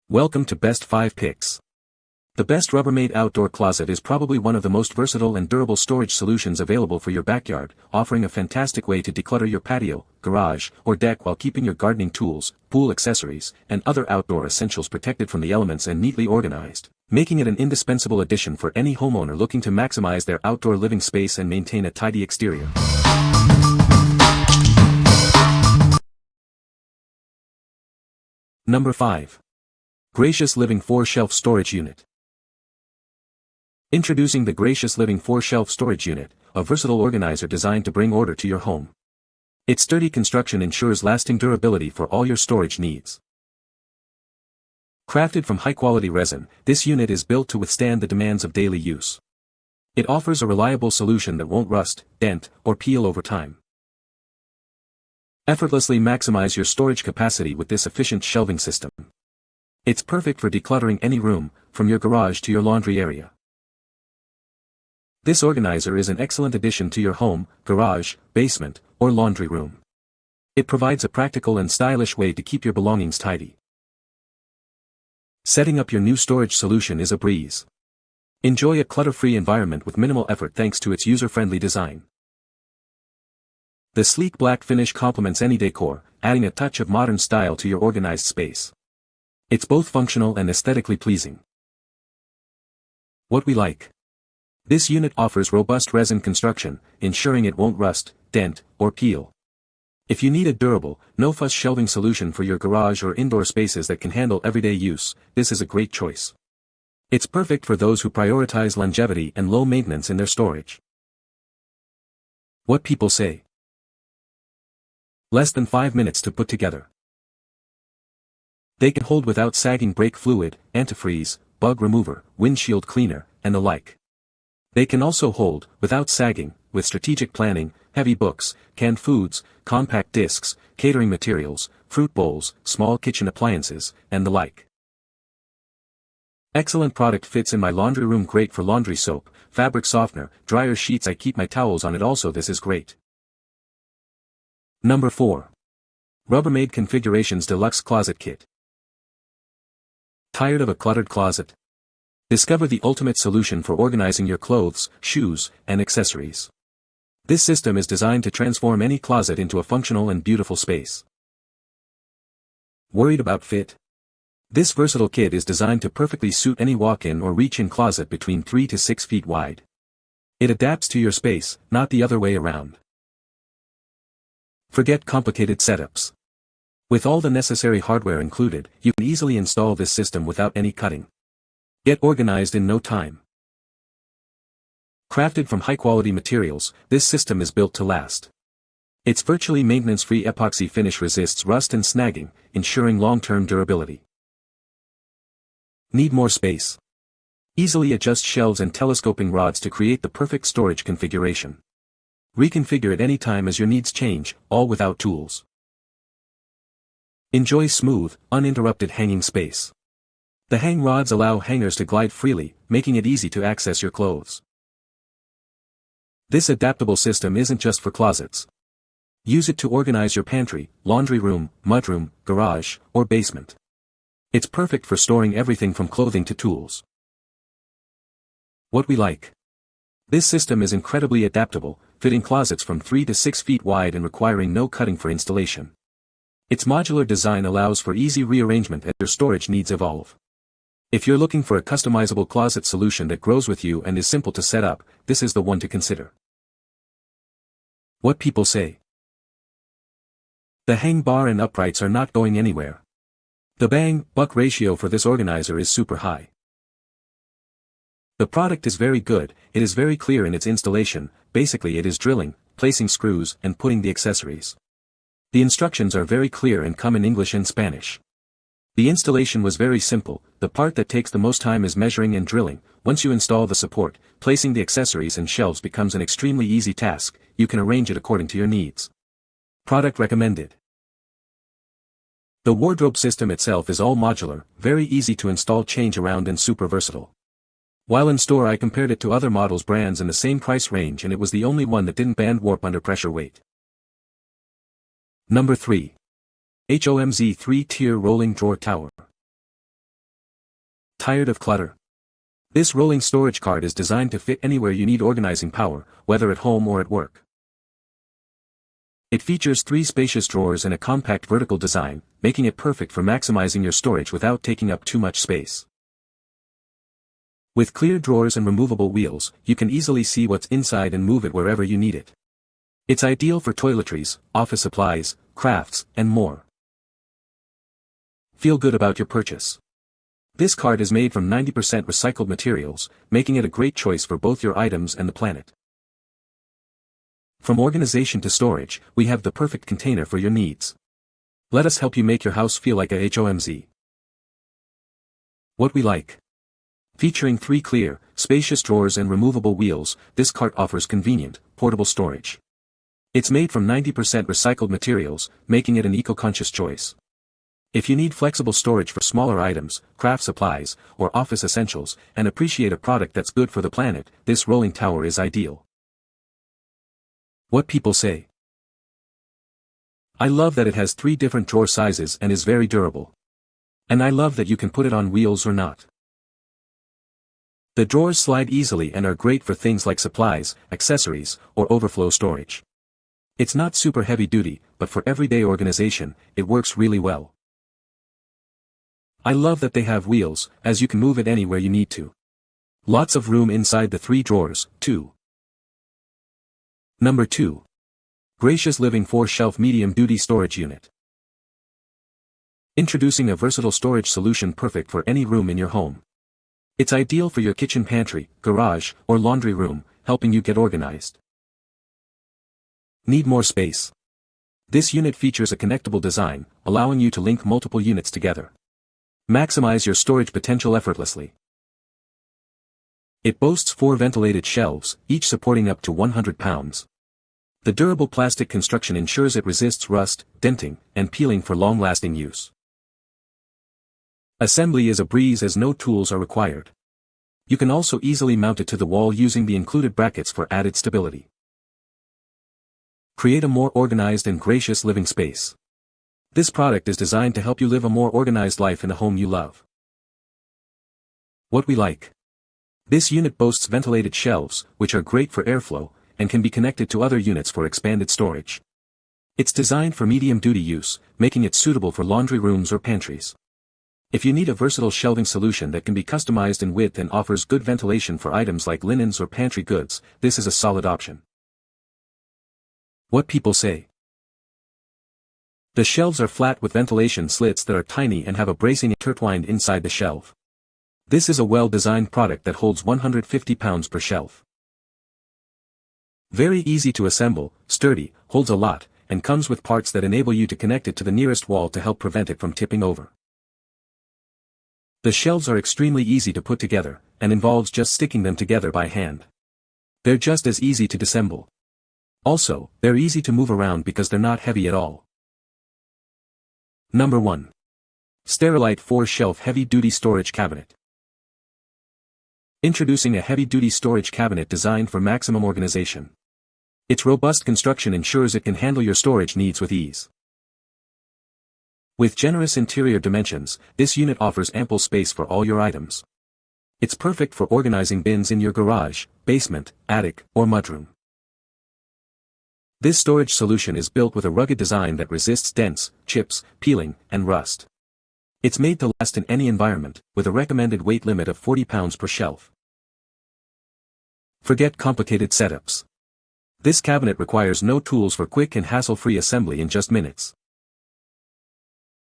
Welcome to Best 5 Picks. The best Rubbermaid Outdoor Closet is probably one of the most versatile and durable storage solutions available for your backyard, offering a fantastic way to declutter your patio, garage, or deck while keeping your gardening tools, pool accessories, and other outdoor essentials protected from the elements and neatly organized, making it an indispensable addition for any homeowner looking to maximize their outdoor living space and maintain a tidy exterior. Number 5. Gracious Living 4-Shelf Storage Unit. Introducing the Gracious Living 4-Shelf Storage Unit, a versatile organizer designed to bring order to your home. Its sturdy construction ensures lasting durability for all your storage needs. Crafted from high-quality resin, this unit is built to withstand the demands of daily use. It offers a reliable solution that won't rust, dent, or peel over time. Effortlessly maximize your storage capacity with this efficient shelving system. It's perfect for decluttering any room, from your garage to your laundry area. This organizer is an excellent addition to your home, garage, basement, or laundry room. It provides a practical and stylish way to keep your belongings tidy. Setting up your new storage solution is a breeze. Enjoy a clutter-free environment with minimal effort thanks to its user-friendly design. The sleek black finish complements any decor, adding a touch of modern style to your organized space. It's both functional and aesthetically pleasing. What we like. This unit offers robust resin construction, ensuring it won't rust, dent, or peel. If you need a durable, no-fuss shelving solution for your garage or indoor spaces that can handle everyday use, this is a great choice. It's perfect for those who prioritize longevity and low maintenance in their storage. What people say. Less than 5 minutes to put together. They can hold without sagging brake fluid, antifreeze, bug remover, windshield cleaner, and the like. They can also hold, without sagging, with strategic planning, heavy books, canned foods, compact discs, catering materials, fruit bowls, small kitchen appliances, and the like. Excellent product fits in my laundry room, great for laundry soap, fabric softener, dryer sheets. I keep my towels on it also. This is great. Number 4. Rubbermaid Configurations Deluxe Closet Kit. Tired of a cluttered closet? Discover the ultimate solution for organizing your clothes, shoes, and accessories. This system is designed to transform any closet into a functional and beautiful space. Worried about fit? This versatile kit is designed to perfectly suit any walk-in or reach-in closet between 3 to 6 feet wide. It adapts to your space, not the other way around. Forget complicated setups. With all the necessary hardware included, you can easily install this system without any cutting. Get organized in no time. Crafted from high-quality materials, this system is built to last. Its virtually maintenance-free epoxy finish resists rust and snagging, ensuring long-term durability. Need more space? Easily adjust shelves and telescoping rods to create the perfect storage configuration. Reconfigure at any time as your needs change, all without tools. Enjoy smooth, uninterrupted hanging space. The hang rods allow hangers to glide freely, making it easy to access your clothes. This adaptable system isn't just for closets. Use it to organize your pantry, laundry room, mudroom, garage, or basement. It's perfect for storing everything from clothing to tools. What we like. This system is incredibly adaptable, fitting closets from 3 to 6 feet wide and requiring no cutting for installation. Its modular design allows for easy rearrangement as your storage needs evolve. If you're looking for a customizable closet solution that grows with you and is simple to set up, this is the one to consider. What people say. The hang bar and uprights are not going anywhere. The bang-buck ratio for this organizer is super high. The product is very good. It is very clear in its installation. Basically it is drilling, placing screws, and putting the accessories. The instructions are very clear and come in English and Spanish. The installation was very simple. The part that takes the most time is measuring and drilling. Once you install the support, placing the accessories and shelves becomes an extremely easy task. You can arrange it according to your needs. Product recommended. The wardrobe system itself is all modular, very easy to install, change around, and super versatile. While in store I compared it to other models brands in the same price range and it was the only one that didn't band warp under pressure weight. Number 3. HOMZ 3-Tier Rolling Drawer Tower. Tired of clutter? This rolling storage cart is designed to fit anywhere you need organizing power, whether at home or at work. It features 3 spacious drawers and a compact vertical design, making it perfect for maximizing your storage without taking up too much space. With clear drawers and removable wheels, you can easily see what's inside and move it wherever you need it. It's ideal for toiletries, office supplies, crafts, and more. Feel good about your purchase. This cart is made from 90% recycled materials, making it a great choice for both your items and the planet. From organization to storage, we have the perfect container for your needs. Let us help you make your house feel like a HOMZ. What we like. Featuring 3 clear, spacious drawers and removable wheels, this cart offers convenient, portable storage. It's made from 90% recycled materials, making it an eco-conscious choice. If you need flexible storage for smaller items, craft supplies, or office essentials, and appreciate a product that's good for the planet, this rolling tower is ideal. What people say. I love that it has 3 different drawer sizes and is very durable. And I love that you can put it on wheels or not. The drawers slide easily and are great for things like supplies, accessories, or overflow storage. It's not super heavy duty, but for everyday organization, it works really well. I love that they have wheels, as you can move it anywhere you need to. Lots of room inside the 3 drawers, too. Number 2. Gracious Living 4-Shelf Medium-Duty Storage Unit. Introducing a versatile storage solution perfect for any room in your home. It's ideal for your kitchen pantry, garage, or laundry room, helping you get organized. Need more space? This unit features a connectable design, allowing you to link multiple units together. Maximize your storage potential effortlessly. It boasts 4 ventilated shelves, each supporting up to 100 pounds. The durable plastic construction ensures it resists rust, denting, and peeling for long-lasting use. Assembly is a breeze as no tools are required. You can also easily mount it to the wall using the included brackets for added stability. Create a more organized and gracious living space. This product is designed to help you live a more organized life in the home you love. What we like. This unit boasts ventilated shelves, which are great for airflow, and can be connected to other units for expanded storage. It's designed for medium-duty use, making it suitable for laundry rooms or pantries. If you need a versatile shelving solution that can be customized in width and offers good ventilation for items like linens or pantry goods, this is a solid option. What people say. The shelves are flat with ventilation slits that are tiny and have a bracing intertwined inside the shelf. This is a well-designed product that holds 150 pounds per shelf. Very easy to assemble, sturdy, holds a lot, and comes with parts that enable you to connect it to the nearest wall to help prevent it from tipping over. The shelves are extremely easy to put together, and involves just sticking them together by hand. They're just as easy to disassemble. Also, they're easy to move around because they're not heavy at all. Number 1. Sterilite 4-Shelf Heavy-Duty Storage Cabinet. Introducing a heavy-duty storage cabinet designed for maximum organization. Its robust construction ensures it can handle your storage needs with ease. With generous interior dimensions, this unit offers ample space for all your items. It's perfect for organizing bins in your garage, basement, attic, or mudroom. This storage solution is built with a rugged design that resists dents, chips, peeling, and rust. It's made to last in any environment, with a recommended weight limit of 40 pounds per shelf. Forget complicated setups. This cabinet requires no tools for quick and hassle-free assembly in just minutes.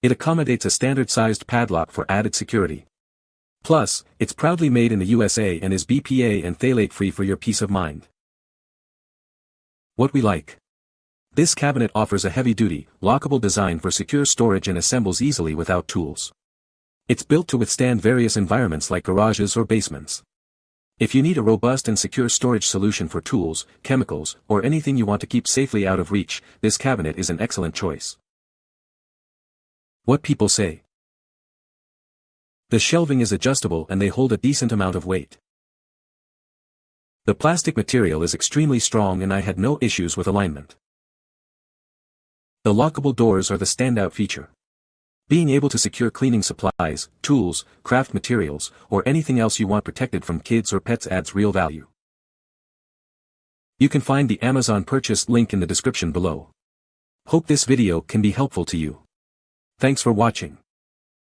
It accommodates a standard-sized padlock for added security. Plus, it's proudly made in the USA and is BPA and phthalate-free for your peace of mind. What we like. This cabinet offers a heavy-duty, lockable design for secure storage and assembles easily without tools. It's built to withstand various environments like garages or basements. If you need a robust and secure storage solution for tools, chemicals, or anything you want to keep safely out of reach, this cabinet is an excellent choice. What people say. The shelving is adjustable and they hold a decent amount of weight. The plastic material is extremely strong and I had no issues with alignment. The lockable doors are the standout feature. Being able to secure cleaning supplies, tools, craft materials, or anything else you want protected from kids or pets adds real value. You can find the Amazon purchase link in the description below. Hope this video can be helpful to you. Thanks for watching.